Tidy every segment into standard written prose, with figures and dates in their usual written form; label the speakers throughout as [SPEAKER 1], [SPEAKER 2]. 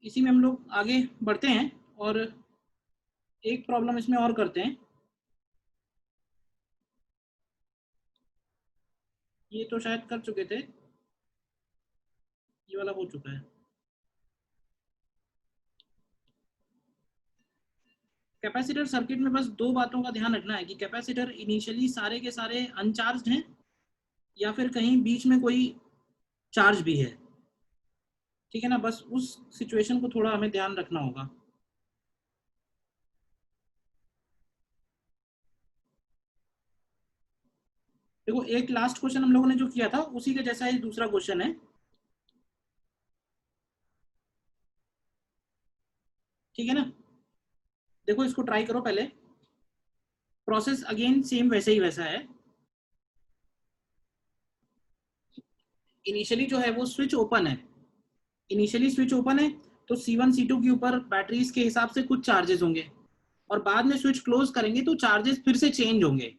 [SPEAKER 1] इसी में हम लोग आगे बढ़ते हैं और एक प्रॉब्लम इसमें और करते हैं। ये तो शायद कर चुके थे, ये वाला हो चुका है। कैपेसिटर सर्किट में बस दो बातों का ध्यान रखना है कि कैपेसिटर इनिशियली सारे के सारे अनचार्ज हैं या फिर कहीं बीच में कोई चार्ज भी है। ठीक है ना, बस उस सिचुएशन को थोड़ा हमें ध्यान रखना होगा। देखो एक लास्ट क्वेश्चन हम लोगों ने जो किया था उसी के जैसा ही दूसरा क्वेश्चन है। ठीक है ना, देखो इसको ट्राई करो पहले। प्रोसेस अगेन सेम वैसे ही वैसा है। इनिशियली जो है वो स्विच ओपन है, इनिशियली स्विच ओपन है तो C1 C2 के ऊपर बैटरीज के हिसाब से कुछ चार्जेस होंगे और बाद में स्विच क्लोज करेंगे तो चार्जेस फिर से चेंज होंगे।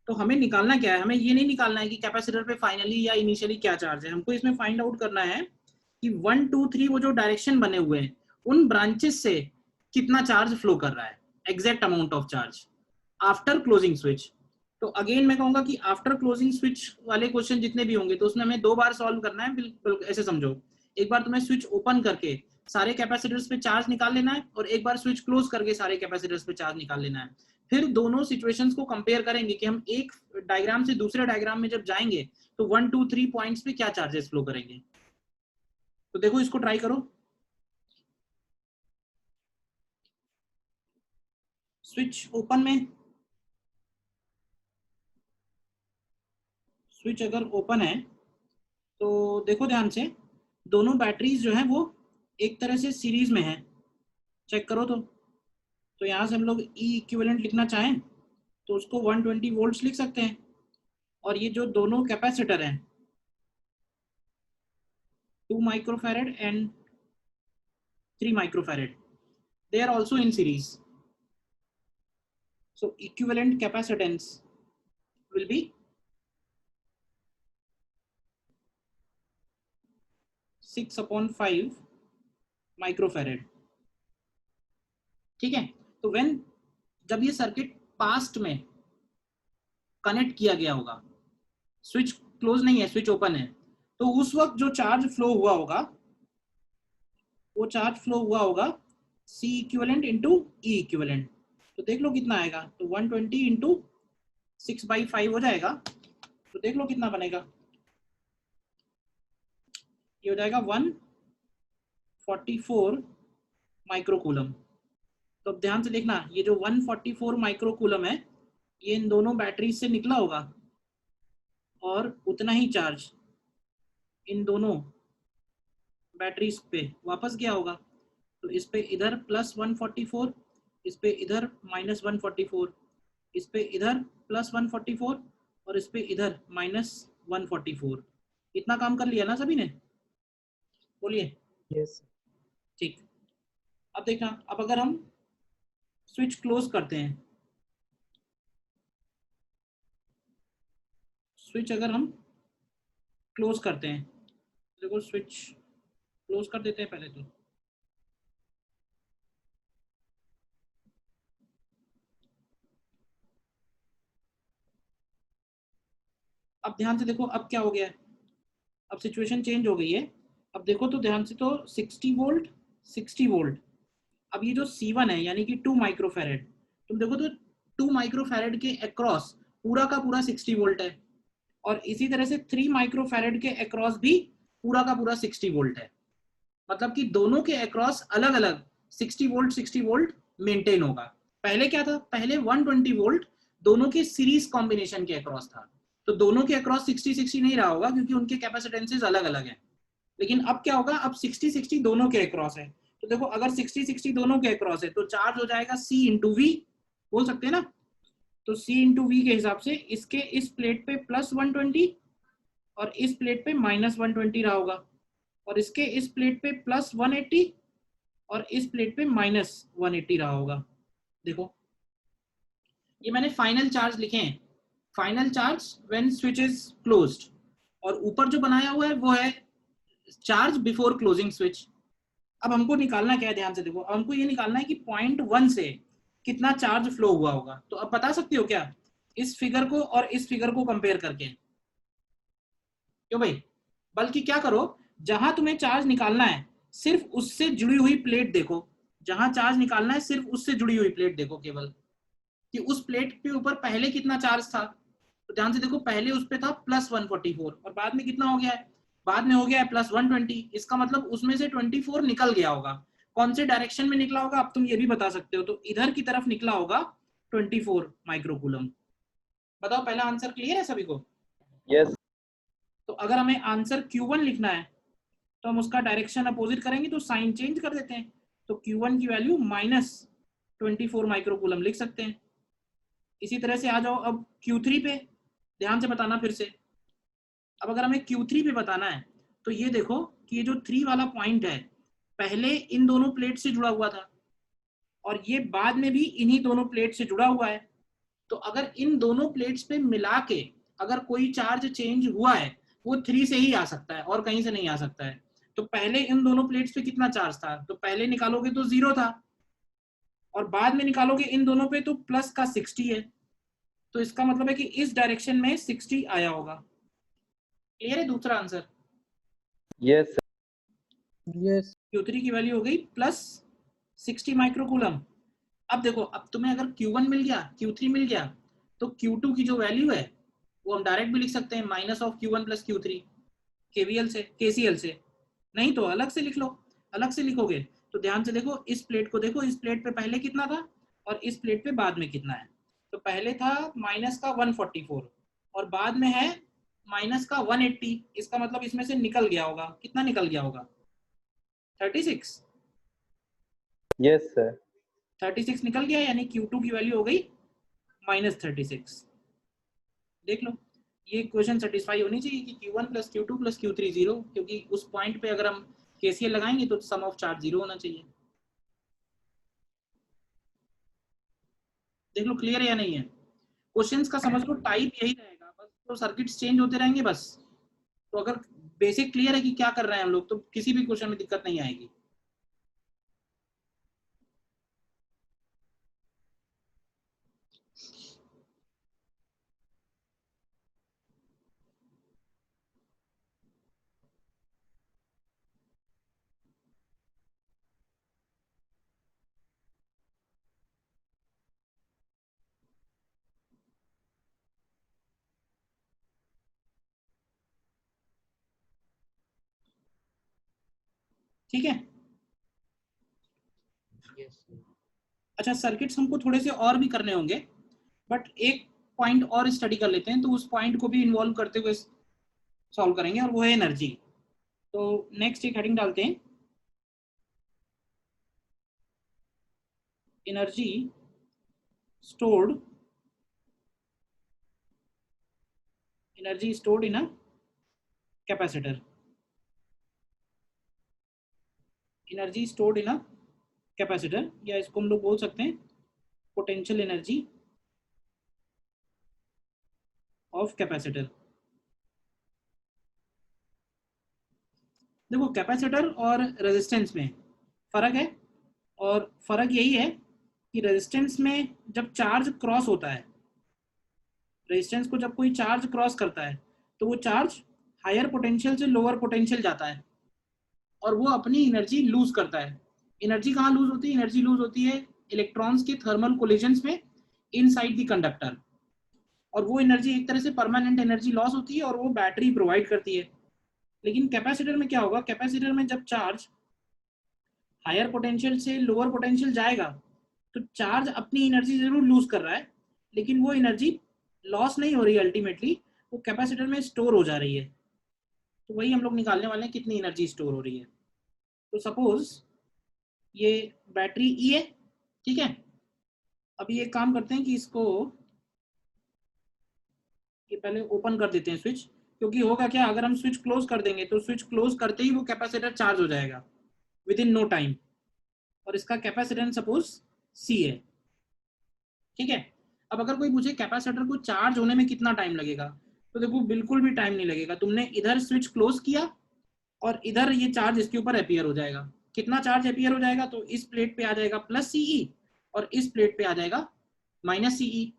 [SPEAKER 1] तो हमें निकालना क्या है, हमें ये नहीं निकालना है कि कैपेसिटर पे फाइनली या इनिशियली क्या चार्ज है, हमको इसमें फाइंड आउट करना है कि 1 2 3 वो जो डायरेक्शन बने हुए हैं उन ब्रांचेस से कितना चार्ज फ्लो कर रहा है, exact amount of charge after closing switch. तो अगेन मैं कहूंगा कि आफ्टर क्लोजिंग स्विच वाले क्वेश्चन जितने भी होंगे तो उसमें हमें दो बार सॉल्व करना है। बिल्कुल ऐसे समझो, एक बार तुम्हें स्विच ओपन करके सारे कैपेसिटर्स पे चार्ज निकाल लेना है और एक बार स्विच क्लोज करके सारे कैपेसिटर्स पे चार्ज निकाल लेना है। फिर दोनों सिचुएशंस को कंपेयर करेंगे कि हम एक डायग्राम से दूसरे डायग्राम में जब जाएंगे तो 1 2 3 पॉइंट्स पे क्या चार्जेस फ्लो करेंगे। तो देखो इसको ट्राई करो। स्विच ओपन में, स्विच अगर ओपन है तो देखो ध्यान से, दोनों बैटरीज जो है वो एक तरह से सीरीज में है। चेक करो तो यहाँ से हम लोग ई इक्विवेलेंट लिखना चाहें तो उसको 120 वोल्ट्स लिख सकते हैं। और ये जो दोनों कैपेसिटर हैं 2 microfarad and 3 microfarad, they are also in series, so equivalent capacitance will be 6/5 microfarad. ठीक है, तो व्हेन जब ये सर्किट पास्ट में कनेक्ट किया गया होगा, स्विच क्लोज नहीं है स्विच ओपन है, तो उस वक्त जो चार्ज फ्लो हुआ होगा वो चार्ज फ्लो हुआ होगा C इक्विवेलेंट इंटू ई इक्विवेलेंट। तो देख लो कितना आएगा, तो 120 इंटू 6/5 हो जाएगा। तो देख लो कितना बनेगा, ये हो जाएगा 144 माइक्रोकूलम। तो अब ध्यान से देखना, ये जो 144 माइक्रोकूलम है ये इन दोनों बैटरीज से निकला होगा और उतना ही चार्ज इन दोनों बैटरीज पे वापस गया होगा। तो इस पे इधर +144, इस पे इधर -144, इस पे इधर +144 और इस पे इधर -144। इतना काम कर लिया ना सभी ने, बोलिए।
[SPEAKER 2] यस।
[SPEAKER 1] ठीक, अब देखना, अब अगर हम स्विच क्लोज करते हैं, स्विच अगर हम क्लोज करते हैं, देखो स्विच क्लोज कर देते हैं पहले तो। अब ध्यान से देखो अब क्या हो गया है, अब सिचुएशन चेंज हो गई है। अब देखो तो ध्यान से, तो 60 वोल्ट 60 वोल्ट। अब ये जो C1 है यानी कि 2 माइक्रोफैरेड, तुम देखो तो 2 माइक्रोफैरेड के अक्रॉस पूरा का पूरा 60 वोल्ट है और इसी तरह से 3 माइक्रोफैरेड के अक्रॉस भी पूरा का पूरा 60 वोल्ट है। मतलब कि दोनों के अक्रॉस अलग अलग 60 वोल्ट मेंटेन होगा। पहले क्या था, पहले 120 वोल्ट दोनों के सीरीज कॉम्बिनेशन के अक्रॉस था, तो दोनों के अक्रॉस 60 नहीं रहा होगा क्योंकि उनके कैपेसिटेंसेस अलग अलग हैं। लेकिन अब क्या होगा, अब 60 दोनों के अक्रॉस है। तो देखो अगर 60 दोनों के अक्रॉस है तो चार्ज हो जाएगा C इंटू वी, बोल सकते हैं ना। तो C इंटू वी के हिसाब से इसके इस प्लेट पे +120 और इस प्लेट पे -120 रहा होगा और इसके इस प्लेट पे +180 और इस प्लेट पे -180 रहा होगा। देखो ये मैंने फाइनल चार्ज लिखे हैं, final charge when switch is closed, और ऊपर जो बनाया हुआ है वो है चार्ज बिफोर क्लोजिंग स्विच। अब हमको निकालना क्या है, ध्यान से देखो, अब हमको ये निकालना है कि पॉइंट 1 से कितना चार्ज फ्लो हुआ होगा। तो अब बता सकते हो क्या, इस फिगर को और इस फिगर को कंपेयर करके? क्यों भाई, बल्कि क्या करो, जहां तुम्हें चार्ज निकालना है सिर्फ उससे जुड़ी हुई प्लेट देखो, जहां चार्ज निकालना है सिर्फ उससे जुड़ी हुई प्लेट देखो केवल, कि उस प्लेट के ऊपर पहले कितना चार्ज था। तो ध्यान से देखो, पहले उस पे था +144 और बाद में कितना हो गया है, बाद में हो गया है +120। इसका मतलब उसमें से 24 निकल गया होगा। कौन से डायरेक्शन में निकला होगा अब तुम ये भी बता सकते हो, तो इधर की तरफ निकला होगा 24 माइक्रोकूलम। बताओ, पहला आंसर क्लियर है सभी को?
[SPEAKER 2] यस।
[SPEAKER 1] तो अगर हमें आंसर Q1 लिखना है तो हम उसका डायरेक्शन अपोजिट करेंगे, तो साइन चेंज कर देते हैं। तो Q1 की वैल्यू -24 माइक्रोकूलम लिख सकते हैं। इसी तरह से आ जाओ अब Q3 पे, ध्यान से बताना फिर से। अब अगर हमें Q3 पे बताना है तो ये देखो कि ये जो 3 वाला पॉइंट है पहले इन दोनों प्लेट से जुड़ा हुआ था और ये बाद में भी इन्हीं दोनों प्लेट से जुड़ा हुआ है। तो अगर इन दोनों प्लेट्स पे मिला के अगर कोई चार्ज चेंज हुआ है वो 3 से ही आ सकता है और कहीं से नहीं आ सकता है। तो पहले इन दोनों प्लेट्स पे कितना चार्ज था, तो पहले निकालोगे तो 0 था और बाद में निकालोगे इन दोनों पे तो प्लस का 60 है। तो इसका मतलब है कि इस डायरेक्शन में 60 आया होगा। क्लियर है दूसरा आंसर?
[SPEAKER 2] यस
[SPEAKER 3] यस
[SPEAKER 1] Q3 की वैल्यू हो गई +60 माइक्रोकूलम। अब देखो, अब तुम्हें अगर Q1 मिल गया, Q3 मिल गया, तो Q2 की जो वैल्यू है वो हम डायरेक्ट भी लिख सकते हैं, -Q1 + Q3 KVL से, KCL से। नहीं तो अलग से लिख लो। अलग से लिखोगे तो ध्यान से देखो, इस प्लेट को देखो, इस प्लेट पे पहले कितना था और इस प्लेट पे बाद में कितना है। तो पहले था -144 और बाद में है -180। इसका मतलब इसमें से निकल गया होगा, कितना निकल गया होगा? 36।
[SPEAKER 2] यस सर
[SPEAKER 1] 36 निकल गया, यानी Q2 की वैल्यू हो गई -36। देख लो, ये क्वेश्चन सेटिस्फाई होनी चाहिए कि Q1 + Q2 + Q3 0, क्योंकि उस पॉइंट पे अगर हम KCL लगाएंगे तो सम ऑफ चार्ज 0 होना चाहिए। देख लो क्लियर है या नहीं है? क्वेश्चंस का समझ लो टाइप यही रहेगा बस, तो सर्किट्स चेंज होते रहेंगे बस। तो अगर बेसिक क्लियर है कि क्या कर रहे हैं हम लोग तो किसी भी क्वेश्चन में दिक्कत नहीं आएगी। ठीक है, अच्छा सर्किट्स हमको थोड़े से और भी करने होंगे, बट एक पॉइंट और स्टडी कर लेते हैं, तो उस पॉइंट को भी इन्वॉल्व करते हुए सॉल्व करेंगे, और वो है एनर्जी। तो नेक्स्ट एक हेडिंग डालते हैं, energy stored in a capacitor। Energy stored in a capacitor, या इसको हम लोग बोल सकते हैं पोटेंशियल एनर्जी ऑफ कैपेसिटर। देखो कैपेसिटर और रेजिस्टेंस में फर्क है, और फर्क यही है कि रेजिस्टेंस में जब चार्ज क्रॉस होता है, रेजिस्टेंस को जब कोई चार्ज क्रॉस करता है तो वो चार्ज हायर पोटेंशियल से लोअर पोटेंशियल जाता है और वो अपनी एनर्जी लूज करता है। एनर्जी कहाँ लूज होती है? एनर्जी लूज होती है इलेक्ट्रॉन्स के थर्मल कोलिजन्स में इनसाइड द कंडक्टर, और वो एनर्जी एक तरह से परमानेंट एनर्जी लॉस होती है और वो बैटरी प्रोवाइड करती है। लेकिन कैपेसिटर में क्या होगा, कैपेसिटर में जब चार्ज हायर पोटेंशियल से लोअर पोटेंशियल जाएगा तो चार्ज अपनी एनर्जी जरूर लूज कर रहा है, लेकिन वो एनर्जी लॉस नहीं हो रही है, अल्टीमेटली वो कैपेसिटर में स्टोर हो जा रही है। तो वही हम लोग निकालने वाले हैं, कितनी एनर्जी स्टोर हो रही है। तो सपोज ये बैटरी ई है, ठीक है। अभी एक काम करते हैं कि इसको ये पहले ओपन कर देते हैं स्विच, क्योंकि होगा क्या, अगर हम स्विच क्लोज कर देंगे तो स्विच क्लोज करते ही वो कैपेसिटर चार्ज हो जाएगा विद इन नो टाइम, और इसका कैपेसिटेंस सपोज सी है, ठीक है। अब अगर कोई पूछे कैपेसिटर को चार्ज होने में कितना टाइम लगेगा, तो देखो बिल्कुल भी टाइम नहीं लगेगा। तुमने इधर स्विच क्लोज किया और इधर ये चार्ज इसके ऊपर अपीयर हो जाएगा, कितना चार्ज अपीयर हो जाएगा, तो इस प्लेट पे आ जाएगा प्लस सीई और इस प्लेट पे आ जाएगा माइनस सीई।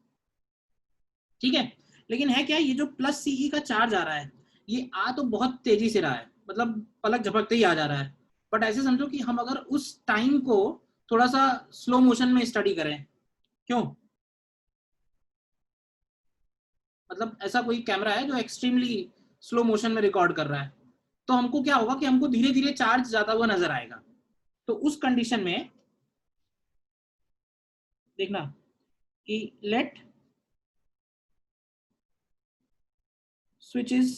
[SPEAKER 1] ठीक है, लेकिन है क्या, ये जो प्लस सीई का चार्ज आ रहा है ये आ तो बहुत तेजी से रहा है, मतलब पलक झपकते ही आ जा रहा है, बट ऐसे समझो कि हम अगर उस टाइम को थोड़ा सा स्लो मोशन में स्टडी करें, क्यों, मतलब ऐसा कोई कैमरा है जो एक्सट्रीमली स्लो मोशन में रिकॉर्ड कर रहा है, तो हमको क्या होगा कि हमको धीरे धीरे चार्ज जाता हुआ नजर आएगा। तो उस कंडीशन में देखना कि late switch is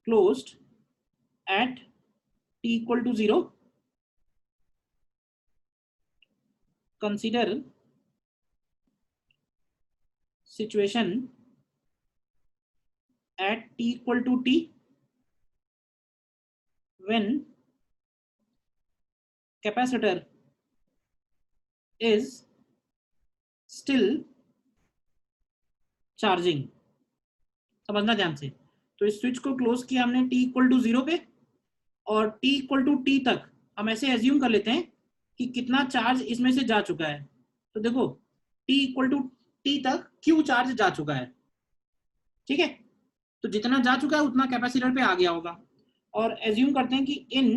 [SPEAKER 1] closed at t equal to 0, consider situation at t equal to t when capacitor is still charging। समझना ध्यान से, तो इस स्विच को क्लोज किया हमने t इक्वल टू 0 पे, और t इक्वल टू t तक हम ऐसे एज्यूम कर लेते हैं कि कितना चार्ज इसमें से जा चुका है। तो देखो t इक्वल टू t तक q चार्ज जा चुका है, ठीक है, तो जितना जा चुका है उतना कैपेसिटर पे आ गया होगा। और एज्यूम करते हैं कि in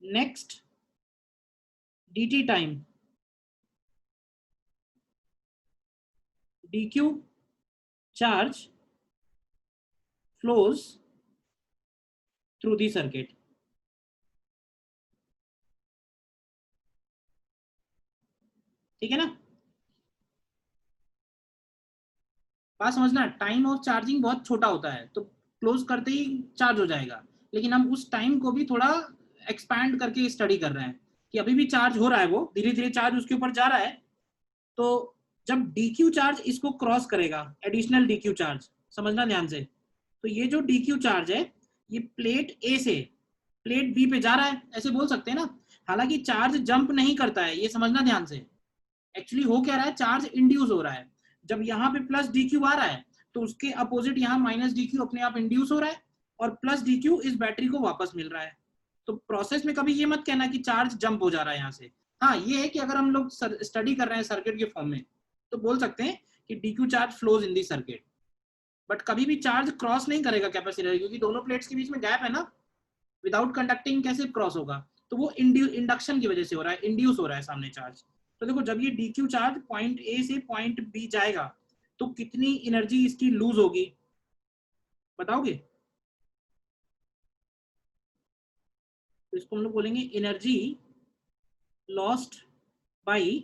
[SPEAKER 1] next dt time dq charge flows through the circuit। ठीक है ना, बात समझना, टाइम ऑफ चार्जिंग बहुत छोटा होता है तो क्लोज करते ही चार्ज हो जाएगा, लेकिन हम उस टाइम को भी थोड़ा एक्सपैंड करके स्टडी कर रहे हैं कि अभी भी चार्ज हो रहा है, वो धीरे धीरे चार्ज उसके ऊपर जा रहा है। तो जब DQ चार्ज इसको क्रॉस करेगा, एडिशनल DQ चार्ज, समझना ध्यान से, तो ये जो DQ चार्ज है ये प्लेट A से प्लेट B पे जा रहा है, ऐसे बोल सकते हैं ना। हालांकि चार्ज जंप नहीं करता है, ये समझना ध्यान से, एक्चुअली हो क्या रहा है, चार्ज इंड्यूस हो रहा है। जब यहाँ पे प्लस DQ आ रहा है तो उसके अपोजिट यहाँ माइनस DQ अपने आप इंड्यूस हो रहा है, और प्लस DQ इस बैटरी को वापस मिल रहा है। तो प्रोसेस में कभी ये मत कहना कि चार्ज जंप हो जा रहा है यहाँ से। हाँ ये है कि अगर हम लोग स्टडी कर रहे हैं सर्किट के फॉर्म में तो बोल सकते हैं कि DQ charge flows in the circuit, but कभी भी चार्ज क्रॉस नहीं करेगा कैपेसिटर, क्योंकि दोनों प्लेट्स के बीच में गैप है ना, विदाउट कंडक्टिंग कैसे क्रॉस होगा, तो वो इंडक्शन की वजह से हो रहा है, इंड्यूस हो रहा है सामने चार्ज। तो देखो जब ये DQ चार्ज पॉइंट A से पॉइंट B जाएगा तो कितनी एनर्जी इसकी लूज होगी, बताओगे? तो इसको हम लोग बोलेंगे energy lost by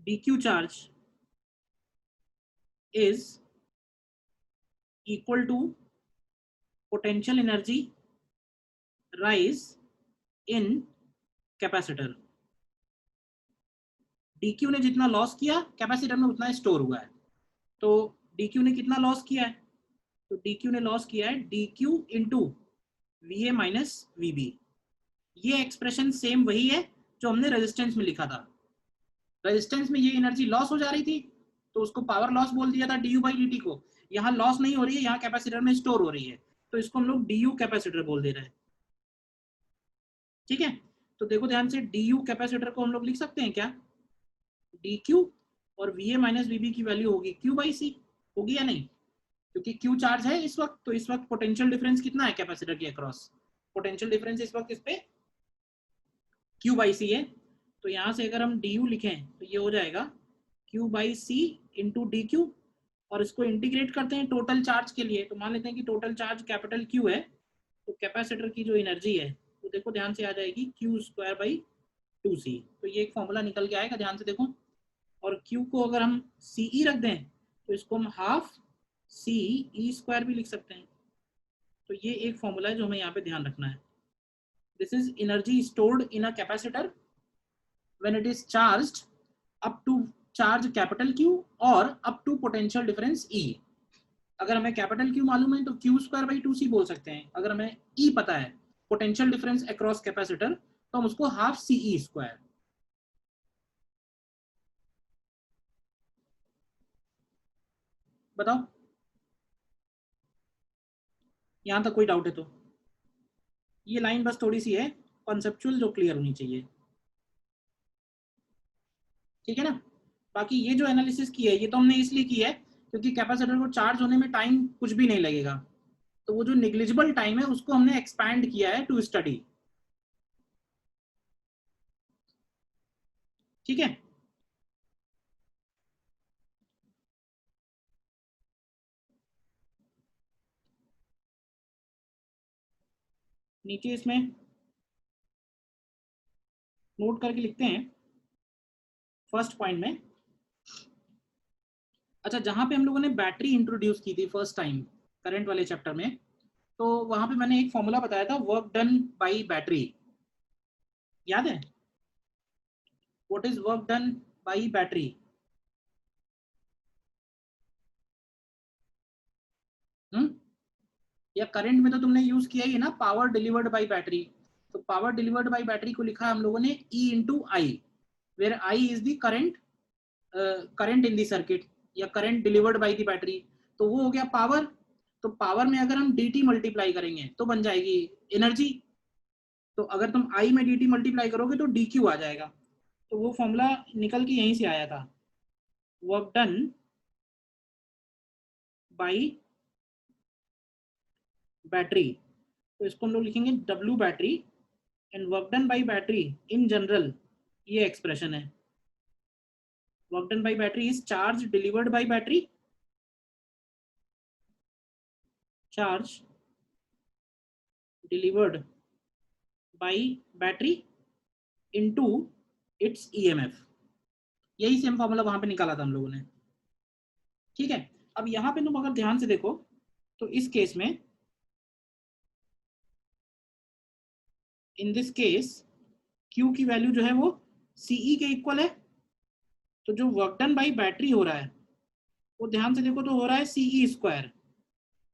[SPEAKER 1] DQ charge is equal to potential energy rise in capacitor. DQ ने जितना लॉस किया कैपेसिटर में उतना स्टोर हुआ है, तो DQ ने कितना लॉस किया है, तो DQ ने लॉस किया है DQ into VA minus VB। ये एक्सप्रेशन सेम वही है जो हमने रेजिस्टेंस में लिखा था। रेजिस्टेंस में ये एनर्जी लॉस हो जा रही थी तो उसको पावर लॉस बोल दिया था du/dt को, यहाँ लॉस नहीं हो रही है, यहाँ कैपेसिटर में स्टोर हो रही है, तो इसको हम लोग du कैपेसिटर बोल दे रहे हैं। ठीक है, तो देखो ध्यान से, du कैपेसिटर को हम लोग लिख सकते हैं क्या, dq और VA माइनस VB की वैल्यू होगी q/c, होगी या नहीं, क्योंकि q चार्ज है इस वक्त, तो इस वक्त पोटेंशियल डिफरेंस कितना है कैपेसिटर के अक्रॉस, पोटेंशियल डिफरेंस इस वक्त इस पे q/c है। तो यहाँ से अगर हम du लिखें तो ये हो जाएगा q/c इंटू DQ, और इसको इंटीग्रेट करते हैं टोटल चार्ज के लिए, तो मान लेते हैं कि टोटल चार्ज कैपिटल Q है, तो कैपेसिटर की जो एनर्जी है तो देखो ध्यान से आ जाएगी Q²/2C। तो ये एक फॉर्मूला निकल के आएगा, ध्यान से देखो, और Q को अगर हम CE रख दें तो इसको हम हाफ CE² भी लिख सकते हैं। तो ये एक फॉर्मूला है जो हमें यहाँ पे ध्यान रखना है। This is energy stored in a capacitor when it is charged up to charge capital Q और up to potential difference E। अगर हमें कैपिटल Q मालूम है तो Q²/2C बोल सकते हैं, अगर हमें E पता है पोटेंशियल डिफरेंस अक्रॉस कैपेसिटर तो हम उसको हाफ CE²। बताओ, यहां तक कोई डाउट है तो? ये लाइन बस थोड़ी सी है कॉन्सेप्चुअल जो क्लियर होनी चाहिए, ठीक है ना। बाकी ये जो एनालिसिस की है ये तो हमने इसलिए की है क्योंकि कैपेसिटर को चार्ज होने में टाइम कुछ भी नहीं लगेगा, तो वो जो निग्लिजिबल टाइम है उसको हमने एक्सपैंड किया है टू स्टडी, ठीक है। नीचे इसमें नोट करके लिखते हैं फर्स्ट पॉइंट में। अच्छा, जहां पे हम लोगों ने बैटरी इंट्रोड्यूस की थी फर्स्ट टाइम करंट वाले चैप्टर में, तो वहां पे मैंने एक फॉर्मूला बताया था वर्क डन बाय बैटरी, याद है? What is work done by battery? या करंट में तो तुमने यूज किया ही ना, पावर डिलीवर्ड बाय बैटरी। तो पावर डिलीवर्ड बाय बैटरी को लिखा हम लोगों ने E into I, where I is the current, current in the circuit या current delivered by the battery, तो वो हो गया पावर। तो पावर में अगर हम dt मल्टीप्लाई करेंगे तो बन जाएगी एनर्जी, तो अगर तुम I में dt मल्टीप्लाई करोगे तो dq आ जाएगा। तो वो फॉर्मूला निकल के यहीं से आया था, वर्क डन बाय बैटरी। तो इसको हम लोग लिखेंगे W battery and work done by battery in general, ये एक्सप्रेशन है। Work done by battery is charge delivered by battery, charge delivered by battery into its EMF. यही सेम फॉर्मूला वहां पे निकाला था हम लोगों ने, ठीक है। अब यहाँ पे तुम अगर ध्यान से देखो तो इस केस में, इन दिस केस Q की वैल्यू जो है वो CE के इक्वल है, तो जो वर्क डन बाई बैटरी हो रहा है वो ध्यान से देखो तो हो रहा है CE स्क्वायर,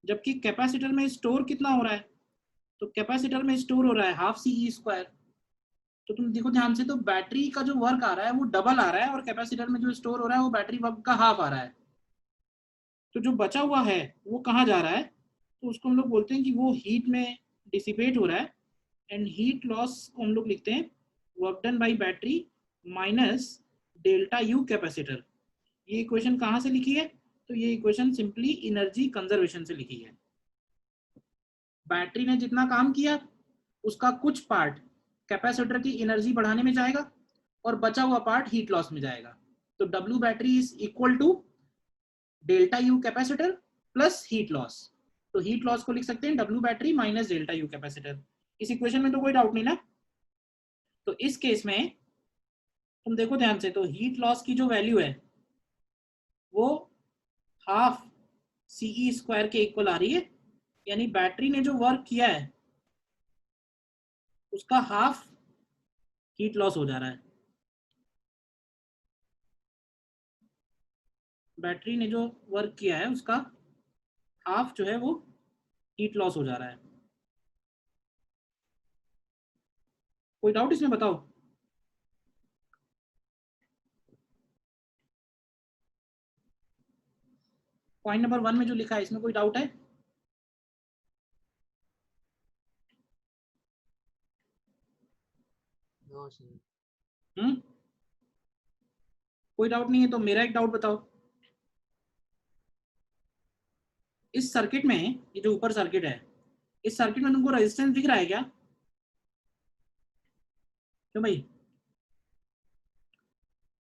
[SPEAKER 1] जबकि कैपेसिटर में स्टोर कितना हो रहा है, तो कैपेसिटर में स्टोर हो रहा है हाफ CE स्क्वायर। तो तुम देखो ध्यान से, तो बैटरी का जो वर्क आ रहा है वो डबल आ रहा है और कैपेसिटर में जो स्टोर हो रहा है वो बैटरी वर्क का हाफ आ रहा है। तो जो बचा हुआ है वो कहाँ जा रहा है, तो उसको हम लोग बोलते हैं कि वो हीट में डिसिपेट हो रहा है, एंड हीट लॉस को हम लोग लिखते हैं work done by battery minus delta U capacitor. ये इक्वेशन कहाँ से लिखी है, तो ये इक्वेशन सिंपली एनर्जी कंजर्वेशन से लिखी है। बैटरी ने जितना काम किया उसका कुछ पार्ट कैपेसिटर की एनर्जी बढ़ाने में जाएगा और बचा हुआ पार्ट हीट लॉस में जाएगा। तो W battery is equal to delta U capacitor plus heat loss. तो हीट लॉस को लिख सकते हैं W battery minus delta U capacitor. इस इक्वेशन में तो कोई डाउट नहीं ना। तो इस केस में तुम देखो ध्यान से, तो हीट लॉस की जो वैल्यू है वो हाफ CE स्क्वायर के इक्वल आ रही है, यानी बैटरी ने जो वर्क किया है उसका हाफ हीट लॉस हो जा रहा है। बैटरी ने जो वर्क किया है उसका हाफ जो है वो हीट लॉस हो जा रहा है। कोई डाउट इसमें बताओ? पॉइंट नंबर 1 में जो लिखा है इसमें कोई डाउट है? हम्म, कोई डाउट नहीं है तो मेरा एक डाउट बताओ। इस सर्किट में, ये जो ऊपर सर्किट है, इस सर्किट में तुमको रेजिस्टेंस दिख रहा है क्या? क्यों भाई?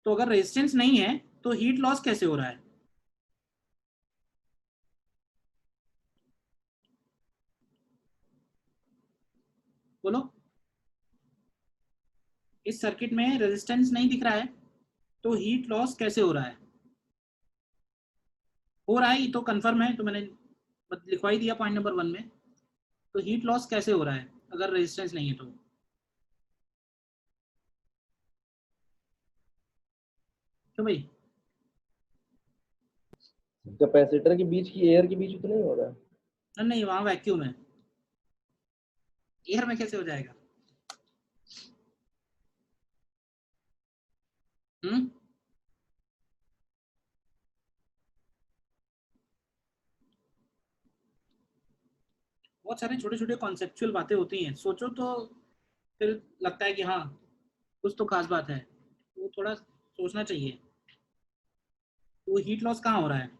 [SPEAKER 1] तो अगर रेजिस्टेंस नहीं है तो हीट लॉस कैसे हो रहा है? बोलो। इस सर्किट में रेजिस्टेंस नहीं दिख रहा है तो हीट लॉस कैसे हो रहा है? हो रहा है, ये तो कंफर्म है, तो मैंने लिखवा ही दिया पॉइंट नंबर 1 में। तो हीट लॉस कैसे हो रहा है अगर रेजिस्टेंस नहीं है तो? क्यों भाई?
[SPEAKER 2] कैपेसिटर के बीच की एयर के बीच उतना ही हो रहा है।
[SPEAKER 1] नहीं, वहां वैक्यूम है, एयर में कैसे हो जाएगा? हम्म, बहुत सारे छोटे छोटे कॉन्सेप्चुअल बातें होती हैं, सोचो तो फिर लगता है कि हाँ कुछ तो खास बात है, वो थोड़ा सोचना चाहिए। वो हीट लॉस कहाँ हो रहा है,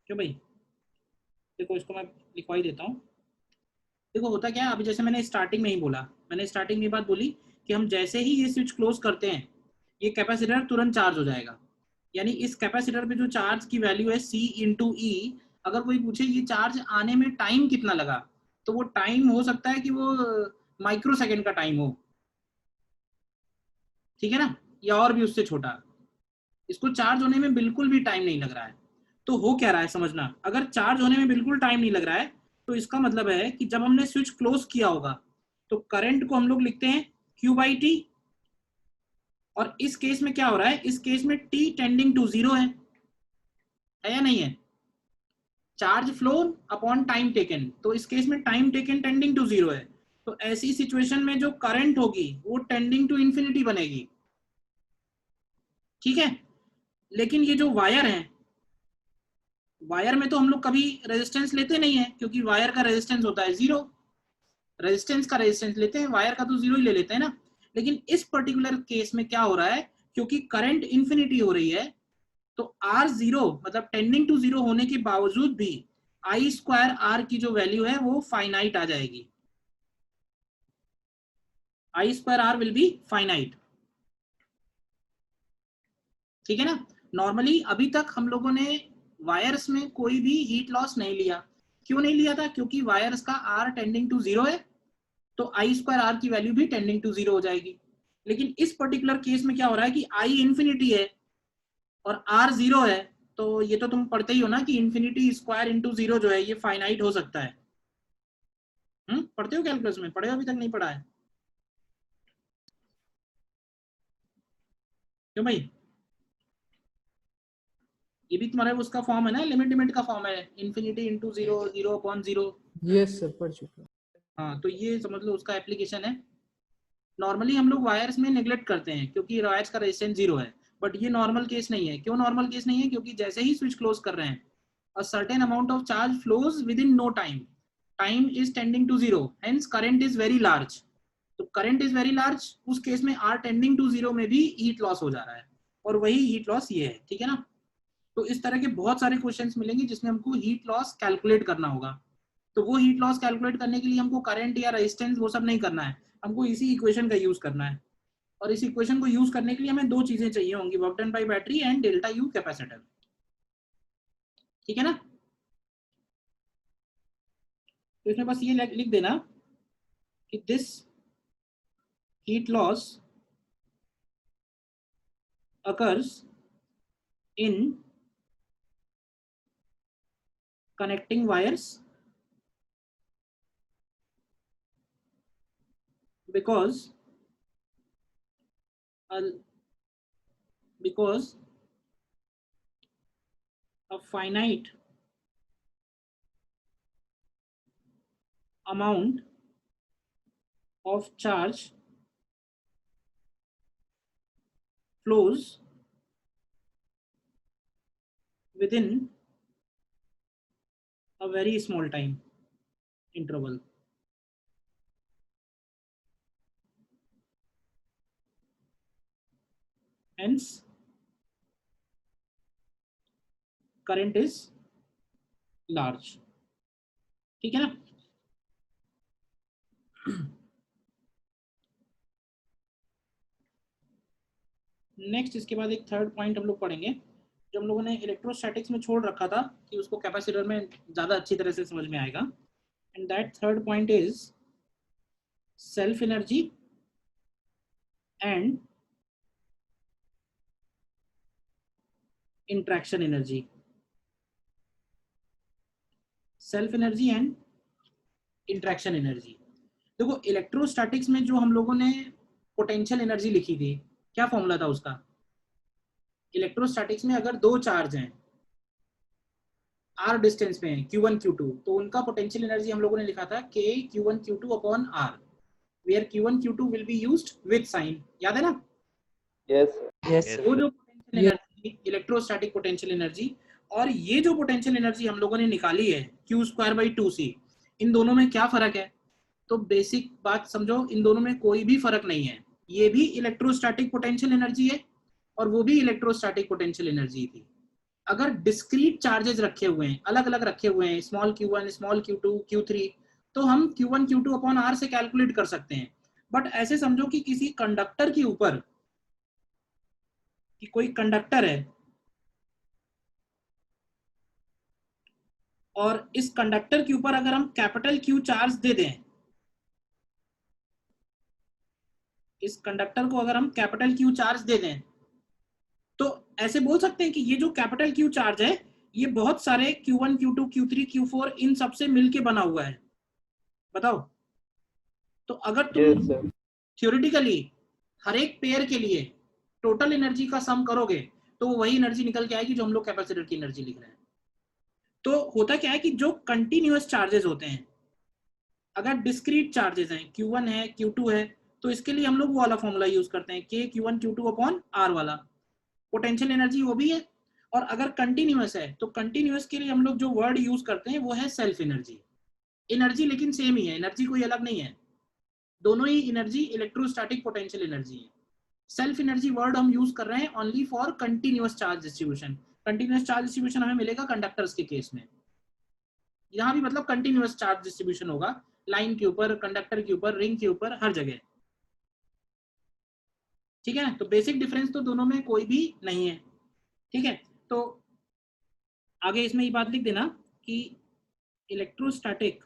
[SPEAKER 1] क्यों भाई? देखो इसको मैं लिखवा ही देता हूँ। देखो होता क्या है, अभी जैसे मैंने स्टार्टिंग में ही बोला, मैंने स्टार्टिंग में बात बोली कि हम जैसे ही ये स्विच क्लोज करते हैं ये कैपेसिटर तुरंत चार्ज हो जाएगा। यानी इस कैपेसिटर पे जो चार्ज की वैल्यू है C इंटू ई, अगर कोई पूछे ये चार्ज आने में टाइम कितना लगा, तो वो टाइम हो सकता है कि वो माइक्रो सेकेंड का टाइम हो, ठीक है ना, या और भी उससे छोटा। इसको चार्ज होने में बिल्कुल भी टाइम नहीं लग रहा है। तो हो क्या रहा है समझना, अगर चार्ज होने में बिल्कुल टाइम नहीं लग रहा है तो इसका मतलब है कि जब हमने स्विच क्लोज किया होगा तो करंट को हम लोग लिखते हैं Q/T, और इस केस में क्या हो रहा है, इस केस में T टेंडिंग टू 0 है या नहीं है? Charge flow upon time taken, तो इस केस में टाइम टेकन टेंडिंग टू 0 है। तो ऐसी सिचुएशन में जो करंट होगी वो टेंडिंग टू इंफिनिटी बनेगी, ठीक है। लेकिन ये जो वायर है, वायर में तो हम लोग कभी रेजिस्टेंस लेते नहीं है, क्योंकि वायर का रेजिस्टेंस होता है 0। रेजिस्टेंस का रेजिस्टेंस लेते हैं, वायर का तो 0 ही ले लेते हैं ना। लेकिन इस पर्टिकुलर केस में क्या हो रहा है, क्योंकि करंट इंफिनिटी हो रही है, तो R0 मतलब टेंडिंग टू 0 होने के बावजूद भी I²R की जो वैल्यू है वो फाइनाइट आ जाएगी। I²R विल बी फाइनाइट, ठीक है ना। नॉर्मली अभी तक हम लोगों ने वायर्स में कोई भी हीट लॉस नहीं लिया। क्यों नहीं लिया था? क्योंकि वायर्स का R टेंडिंग टू 0 है, तो I²R की वैल्यू भी टेंडिंग टू 0 हो जाएगी। लेकिन इस पर्टिकुलर केस में क्या हो रहा है कि I इंफिनिटी है और R 0 है, तो ये तो तुम पढ़ते ही हो ना कि इंफिनिटी स्क्वायर इंटू 0 जो है ये फाइनाइट हो सकता है। पढ़ते हो कैलकुलस में? पढ़े हो? अभी तक नहीं पढ़ा है क्यों भाई? ये भी तुम्हारे उसका फॉर्म है ना, लिमिट का फॉर्म है, इंफिनिटी इंटू 0, 0/0।
[SPEAKER 3] यस सर पढ़ चुका।
[SPEAKER 1] हाँ, तो ये समझ लो उसका एप्लीकेशन है। नॉर्मली हम लोग वायर्स में नेग्लेक्ट करते हैं क्योंकि वायर्स का रेजिस्टेंस 0 है, बट ये नॉर्मल केस नहीं है। क्यों नॉर्मल केस नहीं है? क्योंकि जैसे ही स्विच क्लोज कर रहे हैं a certain amount of charge flows within no time is tending to 0, hence current is very large। तो करंट इज वेरी लार्ज, उस केस में R टेंडिंग टू 0 में भी हीट लॉस हो जा रहा है, और वही हीट लॉस ये है, ठीक है ना। तो इस तरह के बहुत सारे क्वेश्चंस मिलेंगे जिसमें हमको हीट लॉस कैलकुलेट करना होगा। तो वो हीट लॉस कैलकुलेट करने के लिए हमको करंट या रेजिस्टेंस वो सब नहीं करना है, हमको इसी इक्वेशन का यूज करना है। और इस इक्वेशन को यूज करने के लिए हमें दो चीजें चाहिए होंगी, work done by battery and delta U capacitor, ठीक है ना। तो इसमें बस ये लिख देना कि this heat loss occurs in connecting wires because a finite amount of charge flows within a very small time interval। Hence current is large, ठीक है ना। नेक्स्ट इसके बाद एक थर्ड पॉइंट हम लोग पढ़ेंगे जो हम लोगों ने इलेक्ट्रोस्टैटिक्स में छोड़ रखा था कि उसको कैपेसिटर में ज़्यादा अच्छी तरह से समझ में आएगा। And that third point is self energy and interaction energy. Self energy and interaction energy. देखो इलेक्ट्रोस्टैटिक्स में जो हम लोगों ने पोटेंशियल एनर्जी लिखी थी, क्या फॉर्मूला था उसका? इलेक्ट्रोस्टैटिक्स में अगर दो चार्ज हैं r डिस्टेंस में q1 q2, तो उनका पोटेंशियल एनर्जी हम लोगों ने लिखा था k q1 q2 upon r, where q1 q2 will be used with sign, याद है ना।
[SPEAKER 2] यस
[SPEAKER 3] यस
[SPEAKER 1] वो जो पोटेंशियल
[SPEAKER 3] ये
[SPEAKER 1] एनर्जी, इलेक्ट्रोस्टैटिक पोटेंशियल एनर्जी, और ये जो पोटेंशियल एनर्जी हम लोगों ने निकाली है q² by 2c, इन दोनों में क्या फर्क है? तो बेसिक बात समझो, इन दोनों में कोई भी फर्क नहीं है। ये भी इलेक्ट्रोस्टैटिक पोटेंशियल एनर्जी है और वो भी इलेक्ट्रोस्टैटिक पोटेंशियल एनर्जी थी। अगर डिस्क्रीट चार्जेस रखे हुए हैं, अलग अलग रखे हुए हैं, small q1, small q2, q3, तो हम q1 q2 अपॉन r से कैलकुलेट कर सकते हैं। बट ऐसे समझो कि किसी कंडक्टर के ऊपर, कि कोई कंडक्टर है और इस कंडक्टर के ऊपर अगर हम कैपिटल Q चार्ज दे दें, इस कंडक्टर को अगर हम कैपिटल Q चार्ज दे दें, तो ऐसे बोल सकते हैं कि ये जो कैपिटल Q चार्ज है ये बहुत सारे Q1, Q2, Q3, Q4 इन सब से मिलके बना हुआ है। बताओ। तो अगर तुम थ्योरेटिकली हर एक पेयर के लिए टोटल एनर्जी का सम करोगे तो वही एनर्जी निकल के आएगी जो हम लोग कैपेसिटर की एनर्जी लिख रहे हैं। तो होता क्या है कि जो कंटिन्यूअस चार्जेस होते हैं, अगर डिस्क्रीट चार्जेस हैं, Q1 है, Q2 है, तो इसके लिए हम लोग वो वाला फॉर्मूला यूज करते हैं, K Q1 Q2 upon R वाला। पोटेंशियल एनर्जी वो भी है। और अगर कंटिन्यूअस है तो कंटिन्यूअस के लिए हम लोग जो वर्ड यूज करते हैं वो है सेल्फ एनर्जी। एनर्जी लेकिन सेम ही है, एनर्जी कोई अलग नहीं है, दोनों ही एनर्जी इलेक्ट्रोस्टैटिक पोटेंशियल एनर्जी है। सेल्फ एनर्जी वर्ड हम यूज कर रहे हैं only for continuous charge distribution. Continuous charge distribution हमें मिलेगा कंडक्टर्स के केस में। यहाँ भी मतलब कंटिन्यूअस चार्ज डिस्ट्रीब्यूशन होगा, लाइन के ऊपर, कंडक्टर के ऊपर, रिंग के ऊपर, हर जगह। ठीक है, तो बेसिक डिफरेंस तो दोनों में कोई भी नहीं है। ठीक है, तो आगे इसमें ये बात लिख देना कि electrostatic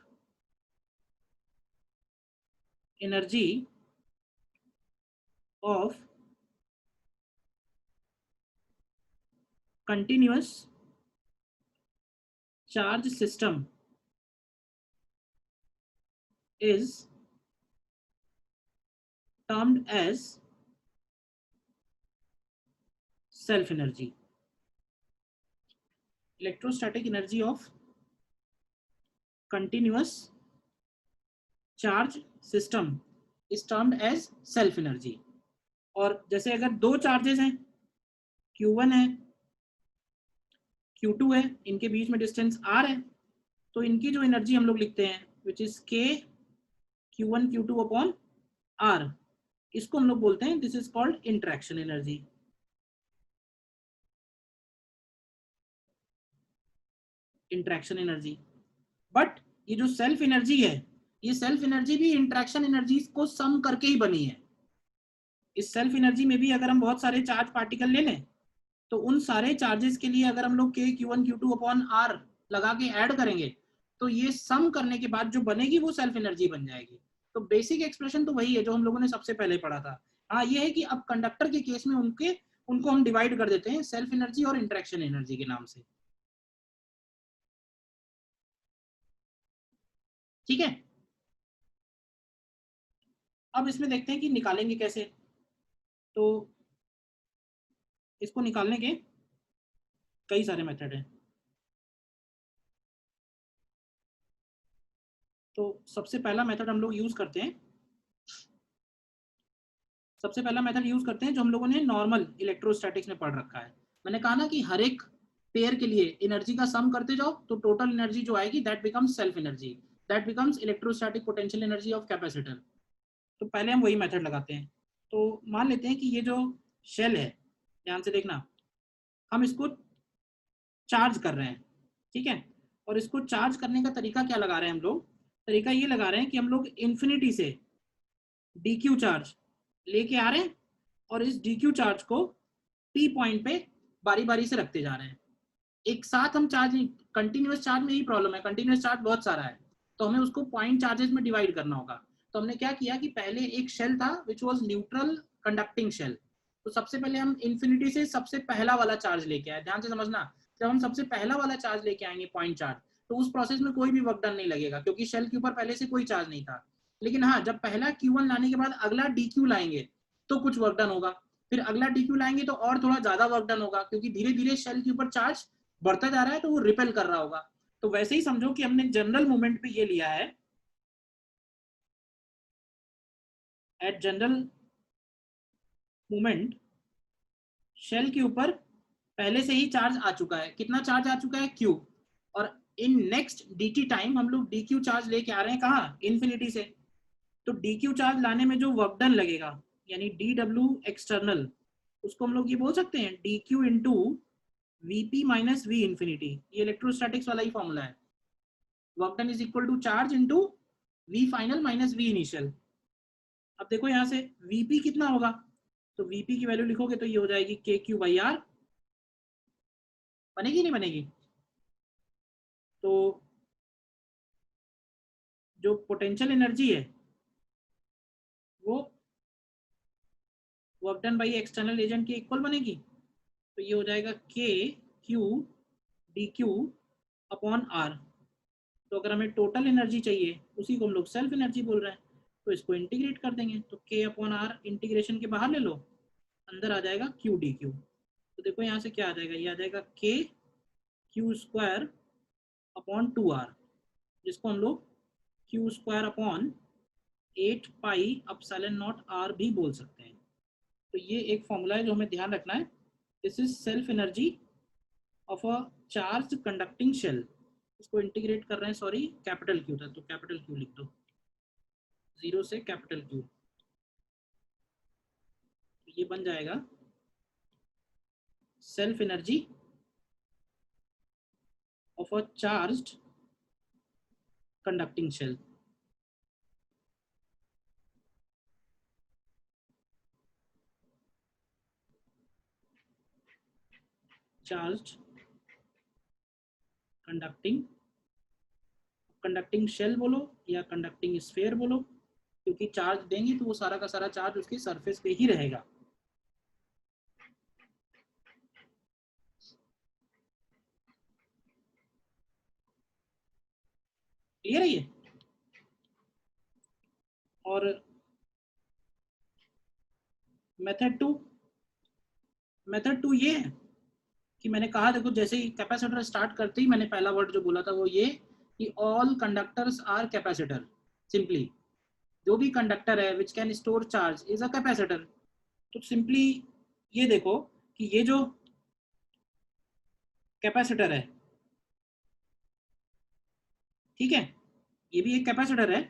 [SPEAKER 1] energy of continuous charge system is termed as self energy. Electrostatic energy of continuous charge system is termed as self energy. और जैसे अगर दो चार्जेस हैं, Q1 है, Q2 है, इनके बीच में डिस्टेंस R है, तो इनकी जो एनर्जी हम लोग लिखते हैं which is K Q1 Q2 upon R, इसको हम लोग बोलते हैं, this is called interaction energy. Interaction energy. But ये जो सेल्फ एनर्जी है, ये सेल्फ एनर्जी भी इंटरेक्शन एनर्जी को सम करके ही बनी है। इस सेल्फ एनर्जी में भी अगर हम बहुत सारे चार्ज पार्टिकल ले लें तो उन सारे चार्जेस के लिए अगर हम लोग K Q1 Q2 upon R लगा के ऐड करेंगे तो ये सम करने के बाद जो बनेगी वो सेल्फ एनर्जी बन जाएगी। तो बेसिक एक्सप्रेशन तो वही है जो हम लोगों ने सबसे पहले पढ़ा था। हाँ, ये है कि अब कंडक्टर के केस में उनको हम डिवाइड कर देते हैं सेल्फ एनर्जी और इंटरेक्शन एनर्जी के नाम से। ठीक है, अब इसमें देखते हैं कि निकालेंगे कैसे। तो इसको निकालने के कई सारे मेथड हैं। तो सबसे पहला मेथड हम लोग यूज करते हैं, सबसे पहला मेथड यूज करते हैं जो हम लोगों ने नॉर्मल इलेक्ट्रोस्टैटिक्स में पढ़ रखा है। मैंने कहा ना कि हर एक पेयर के लिए एनर्जी का सम करते जाओ तो टोटल एनर्जी जो आएगी that becomes self energy, that becomes electrostatic potential energy of capacitor. तो पहले हम वही मेथड लगाते हैं। तो मान लेते हैं कि ये जो शेल है, ध्यान से देखना, हम इसको चार्ज कर रहे हैं। ठीक है, और इसको चार्ज करने का तरीका क्या लगा रहे हैं हम लोग? तरीका ये लगा रहे हैं कि हम लोग इन्फिनिटी से dq चार्ज लेके आ रहे हैं और इस dq चार्ज को p पॉइंट पे बारी बारी से रखते जा रहे हैं। एक साथ हम चार्ज नहीं, कंटिन्यूअस चार्ज में यही प्रॉब्लम है, कंटिन्यूअस चार्ज बहुत सारा है तो हमें उसको पॉइंट चार्जेस में डिवाइड करना होगा। तो हमने क्या किया कि पहले एक शेल था which was neutral conducting shell, तो सबसे पहले हम इन्फिनिटी से सबसे पहला वाला चार्ज लेके आए। ध्यान से समझना, जब हम सबसे पहला वाला चार्ज लेके आएंगे पॉइंट चार्ज, तो उस प्रोसेस में कोई भी वर्क डन नहीं लगेगा क्योंकि शेल के ऊपर पहले से कोई चार्ज नहीं था। लेकिन हाँ, जब पहला Q1 लाने के बाद अगला DQ लाएंगे तो कुछ वर्क डन होगा, फिर अगला DQ लाएंगे तो और थोड़ा ज्यादा वर्क डन होगा क्योंकि धीरे धीरे शेल के ऊपर चार्ज बढ़ता जा रहा है तो वो रिपेल कर रहा होगा। तो वैसे ही समझो कि हमने जनरल मूवमेंट पे ये लिया है, एट जनरल मूवमेंट शेल के ऊपर पहले से ही चार्ज आ चुका है। कितना चार्ज आ चुका है? Q। और इन नेक्स्ट dt टाइम हम लोग dq चार्ज लेके आ रहे हैं कहाँ, इन्फिनिटी से। तो dq चार्ज लाने में जो वर्क डन लगेगा यानी dw एक्सटर्नल, उसको हम लोग ये बोल सकते हैं dq into vp minus v infinity. ये इलेक्ट्रोस्टैटिक्स वाला ही फॉर्मूला है। Work done is equal to charge into v final minus v initial. अब देखो यहाँ से vp कितना होगा, तो vp की वैल्यू लिखोगे तो ये हो जाएगी kq/r। बनेगी नहीं बनेगी? तो जो पोटेंशियल एनर्जी है वो work done by external agent के इक्वल बनेगी। तो ये हो जाएगा k q dq upon r। तो अगर हमें टोटल एनर्जी चाहिए उसी को हम लोग सेल्फ एनर्जी बोल रहे हैं, तो इसको इंटीग्रेट कर देंगे। तो k अपॉन r इंटीग्रेशन के बाहर ले लो, अंदर आ जाएगा q dq। तो देखो यहाँ से क्या आ जाएगा, ये आ जाएगा k q square upon 2r, जिसको हम लोग q square upon 8 pi epsilon not r भी बोल सकते हैं। तो ये एक फॉर्मूला है जो हमें ध्यान रखना है। This is self energy of a charge conducting shell. इसको इंटीग्रेट कर रहे हैं, सॉरी कैपिटल क्यू था तो कैपिटल क्यू लिख दो, 0 से कैपिटल क्यू। तो ये बन जाएगा self energy of a charged conducting shell. Charged conducting shell बोलो या कंडक्टिंग स्फीयर बोलो, क्योंकि चार्ज देंगे तो वो सारा का सारा चार्ज उसकी सरफेस पे ही रहेगा। क्लियर है ये? और मेथड टू ये है कि मैंने कहा देखो, जैसे ही कैपेसिटर स्टार्ट करते ही मैंने पहला वर्ड जो बोला था वो ये कि all conductors are capacitor. Simply जो भी कंडक्टर है which can store charge is a capacitor. तो सिंपली ये देखो कि ये जो कैपेसिटर है, ठीक है, ये भी एक कैपेसिटर है।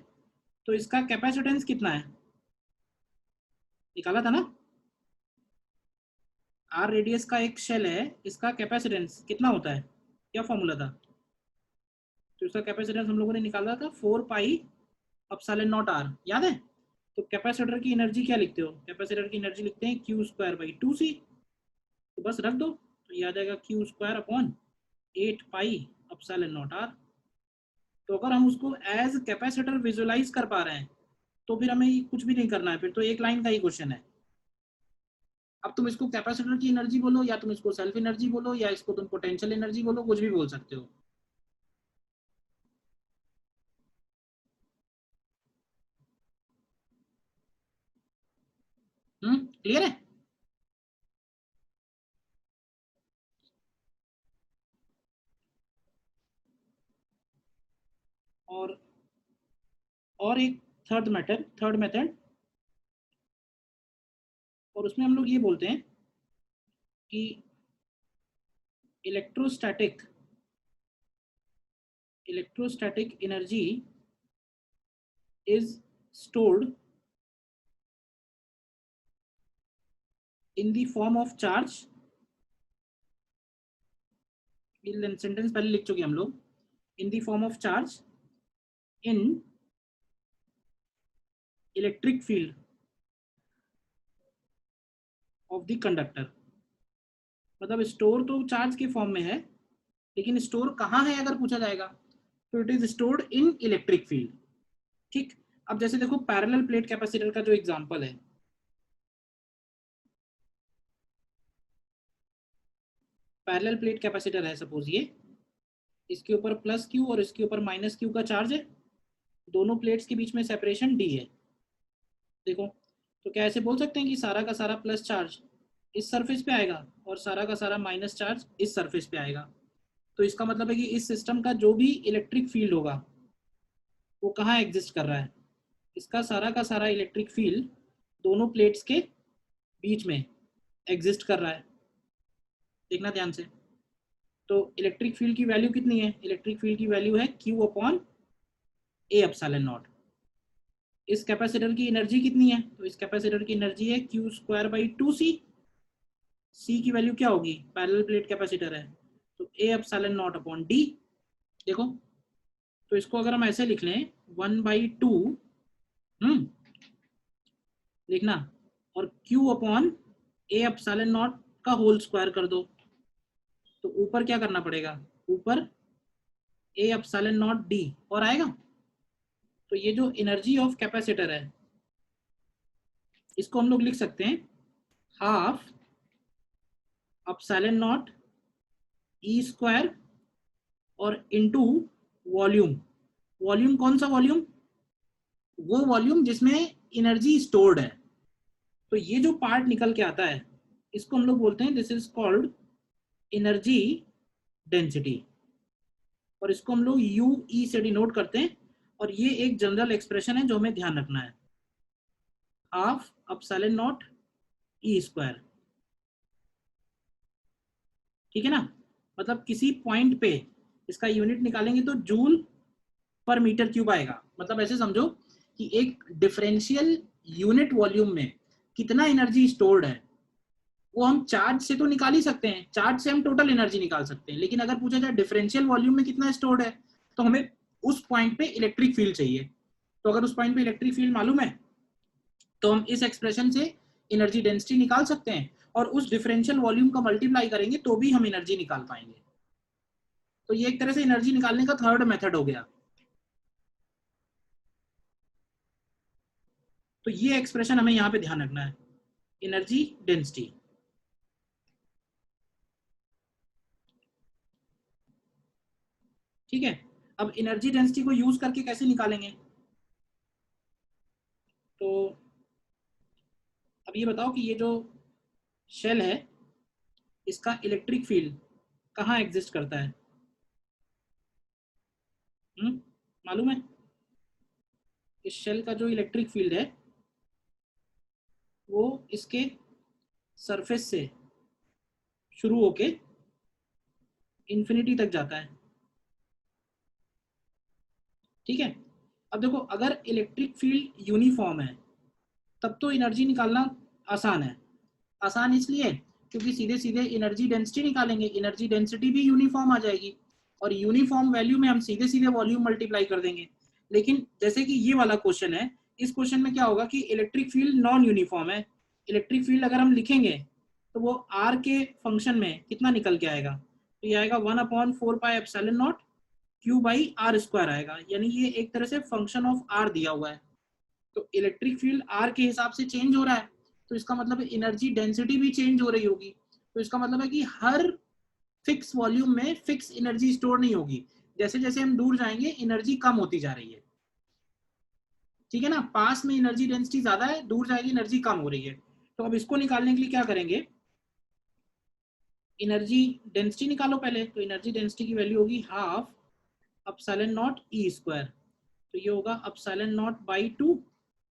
[SPEAKER 1] तो इसका कैपेसिटेंस कितना है, निकाला था ना। आर रेडियस का एक शेल है, इसका कैपेसिटेंस कितना होता है, क्या फॉर्मूला था? तो इसका कैपेसिटेंस हम लोगों ने निकाला था 4 पाई अपसाइलन नॉट आर, याद है? तो कैपेसिटर की एनर्जी क्या लिखते हो, कैपेसिटर की एनर्जी लिखते हैं क्यू स्क्वायर बाई 2c। तो बस रख दो, तो ये आ जाएगा Q square upon 8 pi epsilon naught R. तो अगर हम उसको एज कैपेसिटर विजुअलाइज कर पा रहे हैं तो फिर हमें कुछ भी नहीं करना है, फिर तो एक लाइन का ही क्वेश्चन है। अब तुम इसको कैपेसिटर की एनर्जी बोलो या तुम इसको सेल्फ एनर्जी बोलो या इसको तुम पोटेंशियल एनर्जी बोलो, कुछ भी बोल सकते हो। क्लियर है? और एक थर्ड मेथड, और उसमें हम लोग ये बोलते हैं कि electrostatic energy is stored in the form of charge. Sentence पहले लिख चुके हम लोग, in the form of charge in electric field of the conductor. मतलब स्टोर तो चार्ज के फॉर्म में है, लेकिन स्टोर कहाँ है अगर पूछा जाएगा तो it is stored in electric field. ठीक, अब जैसे देखो पैरेलल प्लेट कैपेसिटर का जो एग्जांपल है, पैरेलल प्लेट कैपेसिटर है सपोज, ये इसके ऊपर प्लस क्यू और इसके ऊपर माइनस क्यू का चार्ज है, दोनों प्लेट्स के बीच में सेपरेशन डी है। देखो, तो क्या ऐसे बोल सकते हैं कि सारा का सारा प्लस चार्ज इस सरफेस पे आएगा और सारा का सारा माइनस चार्ज इस सरफेस पे आएगा। तो इसका मतलब है कि इस सिस्टम का जो भी इलेक्ट्रिक फील्ड होगा वो कहाँ एग्जिस्ट कर रहा है, इसका सारा का सारा इलेक्ट्रिक फील्ड दोनों प्लेट्स के बीच में एग्जिस्ट कर रहा है। देखना ध्यान से, तो इलेक्ट्रिक फील्ड की वैल्यू कितनी है? इलेक्ट्रिक फील्ड की वैल्यू है Q upon A epsilon not. इस कैपेसिटर की एनर्जी कितनी है? तो इस कैपेसिटर की एनर्जी है Q square by 2C। C की वैल्यू क्या होगी? पैरेलल प्लेट कैपेसिटर है, तो A epsilon not upon D। देखो, तो इसको अगर हम ऐसे लिख लें 1/2 लिखना, और Q upon A epsilon not का होल स्क्वायर कर दो, तो ऊपर क्या करना पड़ेगा? ऊपर A एप्सिलॉन नॉट D और आएगा। तो ये जो एनर्जी ऑफ कैपेसिटर है, इसको हम लोग लिख सकते हैं half epsilon not E square और इनटू वॉल्यूम। वॉल्यूम कौन सा वॉल्यूम? वो वॉल्यूम जिसमें एनर्जी स्टोर्ड है। तो ये जो पार्ट निकल के आता है, इसको हम लोग बोलते हैं, this is called energy density, और इसको हम लोग UE से डिनोट करते हैं। और ये एक जनरल एक्सप्रेशन है जो हमें ध्यान रखना है, half epsilon not E square. ठीक है ना? मतलब किसी पॉइंट पे इसका यूनिट निकालेंगे तो जूल पर मीटर क्यूब आएगा। मतलब ऐसे समझो कि एक डिफरेंशियल यूनिट वॉल्यूम में कितना एनर्जी स्टोर्ड है, वो हम चार्ज से तो निकाल ही सकते हैं, चार्ज से हम टोटल एनर्जी निकाल सकते हैं, लेकिन अगर पूछा जाए डिफरेंशियल वॉल्यूम में कितना स्टोर्ड है, तो हमें उस पॉइंट पे इलेक्ट्रिक फील्ड चाहिए। तो अगर उस पॉइंट पे इलेक्ट्रिक फील्ड मालूम है, तो हम इस एक्सप्रेशन से एनर्जी डेंसिटी निकाल सकते हैं, और उस डिफरेंशियल वॉल्यूम का मल्टीप्लाई करेंगे तो भी हम एनर्जी निकाल पाएंगे। तो ये एक तरह से एनर्जी निकालने का थर्ड मेथड हो गया। तो ये एक्सप्रेशन हमें यहाँ पे ध्यान रखना है, एनर्जी डेंसिटी। ठीक है, अब एनर्जी डेंसिटी को यूज करके कैसे निकालेंगे? तो अब ये बताओ कि ये जो शेल है, इसका इलेक्ट्रिक फील्ड कहाँ एग्जिस्ट करता है? मालूम है? इस शेल का जो इलेक्ट्रिक फील्ड है, वो इसके सरफेस से शुरू होके इंफिनिटी तक जाता है। ठीक है, अब देखो, अगर इलेक्ट्रिक फील्ड यूनिफॉर्म है तब तो एनर्जी निकालना आसान है। आसान इसलिए क्योंकि सीधे सीधे एनर्जी डेंसिटी निकालेंगे, एनर्जी डेंसिटी भी यूनिफॉर्म आ जाएगी, और यूनिफॉर्म वैल्यू में हम सीधे सीधे वॉल्यूम मल्टीप्लाई कर देंगे। लेकिन जैसे कि ये वाला क्वेश्चन है, इस क्वेश्चन में क्या होगा कि इलेक्ट्रिक फील्ड नॉन यूनिफॉर्म है। इलेक्ट्रिक फील्ड अगर हम लिखेंगे तो वो आर के फंक्शन में कितना निकल के आएगा? तो ये आएगा 1/4πε0 Q/r² आएगा, यानी ये एक तरह से फंक्शन ऑफ आर दिया हुआ है। तो इलेक्ट्रिक फील्ड आर के हिसाब से चेंज हो रहा है, तो इसका मतलब एनर्जी डेंसिटी भी चेंज हो रही होगी। तो इसका मतलब है कि हर फिक्स वॉल्यूम में फिक्स एनर्जी स्टोर नहीं होगी, जैसे जैसे हम दूर जाएंगे एनर्जी कम होती जा रही है। ठीक है ना? पास में एनर्जी डेंसिटी ज्यादा है, दूर जाएगी एनर्जी कम हो रही है। तो अब इसको निकालने के लिए क्या करेंगे? एनर्जी डेंसिटी निकालो पहले। तो एनर्जी डेंसिटी की वैल्यू होगी half epsilon not E square, तो ये होगा एप्सिलॉन नॉट बाई 2,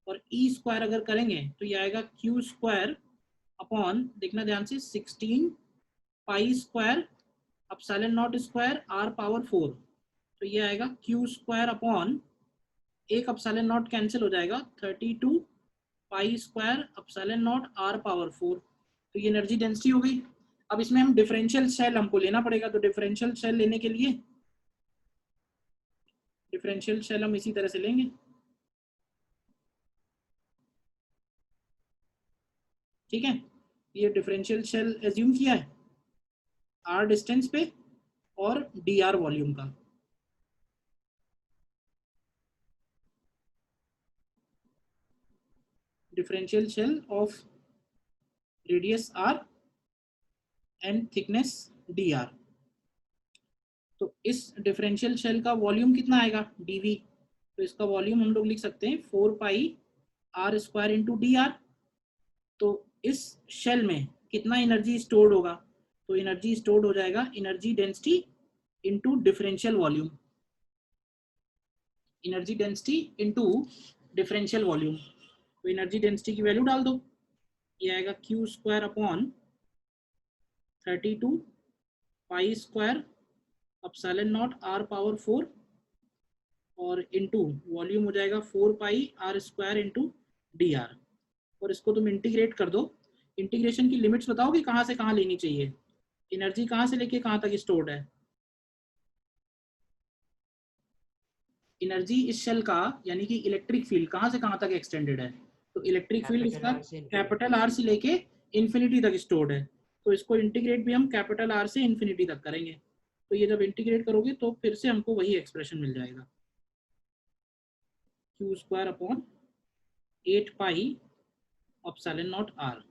[SPEAKER 1] और E स्क्वायर अगर करेंगे तो ये आएगा Q स्क्वायर अपॉन, देखना ध्यान से, 16 पाई square epsilon not square R power 4। तो ये आएगा Q स्क्वायर अपॉन, एक एप्सिलॉन नॉट कैंसिल हो जाएगा, 32 pi square epsilon not R power 4। तो ये एनर्जी डेंसिटी हो गई। अब इसमें हम डिफरेंशियल शेल हमको लेना पड़ेगा, तो डिफरेंशियल शेल लेने के लिए डिफरेंशियल शेल हम इसी तरह से लेंगे। ठीक है, ये डिफरेंशियल शेल एज्यूम किया है R डिस्टेंस पे और dr वॉल्यूम का। Differential shell of radius r and thickness dr। तो इस डिफरेंशियल शेल का वॉल्यूम कितना आएगा? dv। तो इसका वॉल्यूम हम लोग लिख सकते हैं 4πr² इंटू dr। तो इस शेल में कितना एनर्जी स्टोर्ड होगा? तो एनर्जी स्टोर्ड हो जाएगा energy density into differential volume, energy density into differential volume. तो एनर्जी डेंसिटी की वैल्यू डाल दो, ये आएगा Q square upon 32 pi square epsilon not r power 4 और इनटू वॉल्यूम हो जाएगा 4 pi r square into d r. और इसको तुम इंटीग्रेट कर दो। इंटीग्रेशन की लिमिट्स बताओ कि कहाँ से कहाँ लेनी चाहिए, एनर्जी कहाँ से लेके कहाँ तक स्टोर्ड है। एनर्जी इस शेल का यानी कि इलेक्ट्रिक फील्ड कहाँ से कहाँ तक एक्सटेंडेड है, तो इलेक्ट्रिक फील्ड इसका कैपिटल आर से लेके इन्फिनिटी तक स्टोर्ड है। तो इसको इंटीग्रेट भी हम कैपिटल आर से इन्फिनिटी तक करेंगे। तो ये जब इंटीग्रेट करोगे तो फिर से हमको वही एक्सप्रेशन मिल जाएगा, Q square upon 8 pi epsilon not R.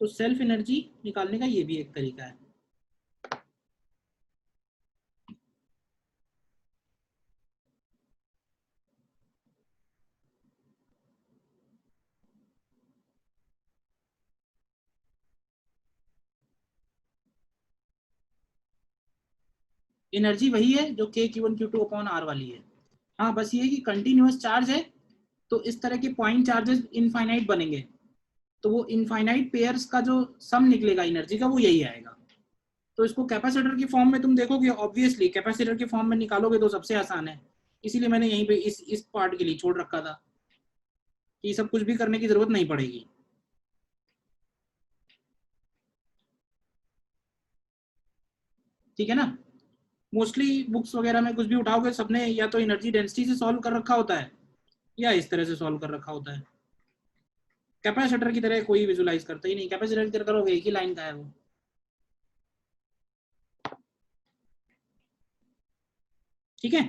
[SPEAKER 1] तो सेल्फ एनर्जी निकालने का ये भी एक तरीका है। एनर्जी वही है जो के Q1 Q2 अपॉन आर वाली है। हाँ बस ये कि कंटिन्यूअस चार्ज है तो इस तरह के पॉइंट चार्जेस इनफाइनाइट बनेंगे, तो वो इनफाइनाइट पेयर्स का जो सम निकलेगा एनर्जी का वो यही आएगा। तो इसको कैपेसिटर की फॉर्म में तुम देखोगे, ऑब्वियसली कैपेसिटर की फॉर्म में निकालोगे तो सबसे आसान है, इसीलिए मैंने यहीं पे इस पार्ट के लिए छोड़ रखा था कि सब कुछ भी करने की जरूरत नहीं पड़ेगी। ठीक है ना। मोस्टली बुक्स वगैरह में कुछ भी उठाओगे सबने या तो एनर्जी डेंसिटी से सॉल्व कर रखा होता है या इस तरह से सॉल्व कर रखा होता है। कैपेसिटर की तरह कोई विजुलाइज करता ही नहीं, कैपेसिटर की तरह करोगे एक ही लाइन का है वो। ठीक है,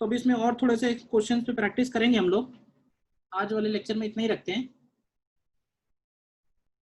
[SPEAKER 1] तो अभी इसमें और थोड़े से क्वेश्चंस पे प्रैक्टिस करेंगे हम लोग। आज वाले लेक्चर में इतना ही रखते हैं।